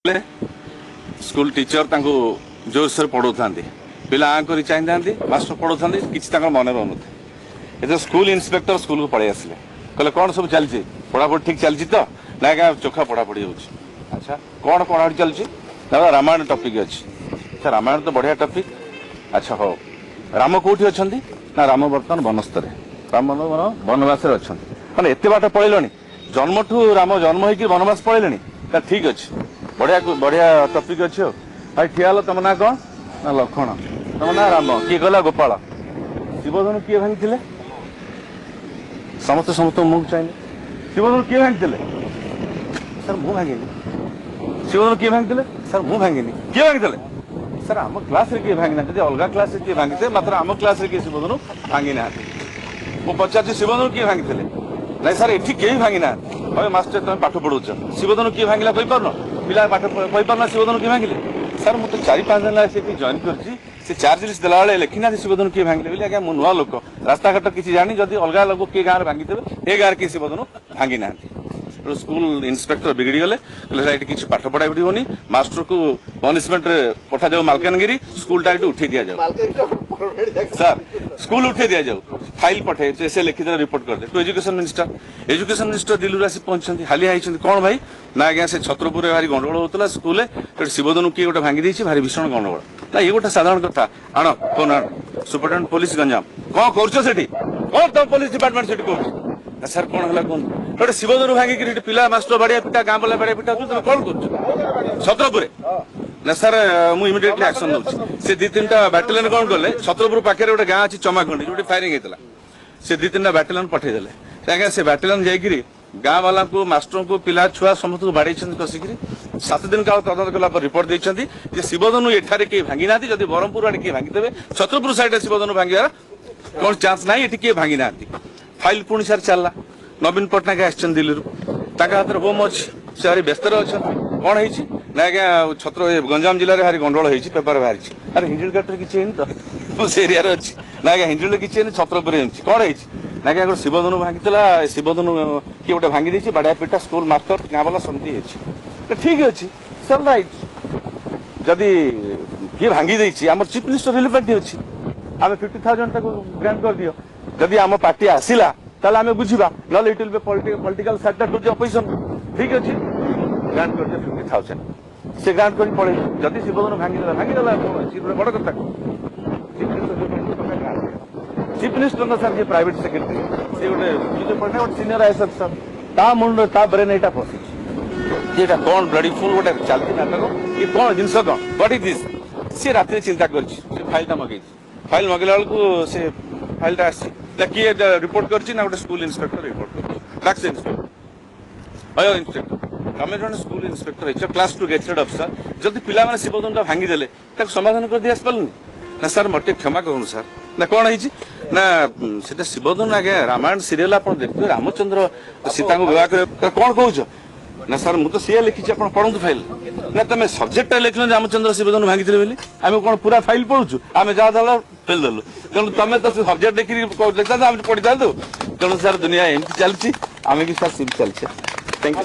School teacher जोर से पढ़ाऊ पिला आंकरी चाहिए मास्टर पढ़ाऊ कि मन रोन थे स्कूल इन्स्पेक्टर स्कूल को पलि आसिले कहले कौन सब चलती पढ़ापढ़ी ठीक चलती तो ना क्या चोखा पढ़ापढ़ी हो अच्छा कौन पढ़ापढ़ी चलती रामायण टपिक अच्छी अच्छा रामायण तो बढ़िया टपिक अच्छा हो राम कौटी अच्छा ना राम बर्तमान वनस्तर राम वनवास अच्छा मैंने एत बाट पड़े जन्म ठू राम जन्म हो वनवास पड़े ठीक अच्छे बढ़िया बढ़िया टपिक अच्छे भाई ठिया तुम ना कौन ना लक्ष्मण तुम ना राम किए गला गोपाल शिवधनु किए भांगी समस्त समस्त मुझे चाहिए शिवधनु किए भांगी सर मु भांगिनी शिवधनु किए भांगी सर मु भांगिनी किए भांगी सर आम क्लास किए भांगी ना अलग क्लास किए भांगी मात्र आम क्लास किए शिवधनु भांगी ना मु पचार शिवधनु किए भांगी ना सर एठी कहीं भांगी ना मास्टर तुम पाठ पढ़ाऊच शिवधनु किए भांगिला कही पारन पिला पाठ कही पारना शिवधनु किए भांगिले सर मुझे 4-5 दिन जॉइन कर चार्ज देला बेले लिखी ना शिवधनु किए भांगिले बोली आज्ञा मु नुआ लोक रास्ता घाट किसी जानी जदि अलग लोक किए गाँव भांगी थे ए गाँव किए शिवधनु भांगी ना स्कूल इन्स्पेक्टर बिगड़ी गले कहले किसी पाठ पढ़ाई पड़ोनी मास्टर को पनिशमेंट पठा जाऊ मालकानगिरी स्कूल टा उठे दि जाऊ सर स्कूल उठे दि जाऊ फाइल पठे से लिखित रिपोर्ट कर दे टू एजुकेशन मिनिस्टर दिल्ली आसी पहुंची हालिया कौन भाई ना आज्ञा से छत्रपुर भारी गंडगोल होता स्कूल शिवधनु किए गोटे भांगी देती भारी भीषण गंडगोल ना ये गोटे साधारण कथा आण फोन आण सुपरिटेडेंट पुलिस गंजाम कौन कर कौन तुम पुलिस डिपार्टमेंट से कर सर कौन है कौन गोटे शिवधनु भांगी पिला मास्टर बाड़िया पिटा गाँ बाला बाड़िया पिटा तुम कौन कर छत्रपुर ना सर मु इमिडिएटली एक्शन नौची से 2-3टा बैटालियन कौन कले छत्रपुर पाखे गोटे गाँ अच्छी चमाखंडी जो फायरिंग होता से 2-3टा बैटालियन पठेदेले आज्ञा से बैटालियन जाकि गाँ वाला को मास्टर को पिला छुआ समस्त को बाड़े कसिक 7 दिन काल तदंत कला रिपोर्ट देते शिवधनु एठारे किए भांगी ना जब ब्रह्मपुर आड़े किए भांगी देवे छत्रपुर साइड शिवधनु भांगार कौन चान्स ना ये किए भांगी ना फाइल पुणी सार चलला नवीन पट्टनायक आसन दिल्ली हाथ होम अच्छी से भारी व्यस्त अच्छा कौन है ना आज्ञा छत्र गंजाम जिले में भारी गंडोल हो पेपर बाहरी अरे हिंजिल घाटे किसी तो से एरिया अच्छी ना आज्ञा हिंजिल किसी छत्रपुर कौन है ना आज्ञा गोटे शिवधनु भांगी शिवधनु किए गोटे भांगी देती बाड़िया पिटा स्कूल मास्टर गाँ वाला समझी ठीक अच्छे सर रईट जदि किए भांगी देती आम चीफ मिनिस्टर रिलीफ पार्टी अच्छी आम 50,000 ग्रांट कर दियो जदि आम पार्टी आसला ताले आम बुझा ना it will be political sector to the opposition ठीक अच्छे ग्रांट कर 50,000 से ग्रांट कर पड़े जदि शिवधनु भांगीदेला बड़ कथा चीफ मिनिस्टर ना सर प्राइवेट सेक्रेटरी सी गोटे सीनियर आईएएस सर ता मुंड ता ब्रेन यहाँ फसी कौन ब्लडी फुल गोटे चलती नाटक ये कौन जिनस कौन व्हाट इज दिस सी रात चिंता कर फाइल मगेई फाइल मगेला बेलू से फाइलटा किए रिपोर्ट कर गोटे स्कूल इन्स्पेक्टर रिपोर्ट कर इन्स्पेक्टर अयो इन्स्पेक्टर तुम जो school inspector class 2 gazetted officer जब पिला शिवधनु भांगी देले समाधान कर दी आसपारे ना सर मत क्षमा करूँ सर ना कौन है ना से शिवधनु आज्ञा रामायण सीरियल आप देखते रामचंद्र सीता को विवाह कर कौन कौच ना सर मुझे सी लिखी आप पढ़ु फाइल ना तुम सब्जेक्ट लिख रामचंद्र शिवधनु भांगी बोली आम कौन पूरा फाइल पढ़ुचु आम जहाँ दल फेल देलु तेणु तुम तो सब्जेक्ट देखिए पढ़ी था तेणु सर दुनिया एमती चलती आम भी सर चलते थैंक यू।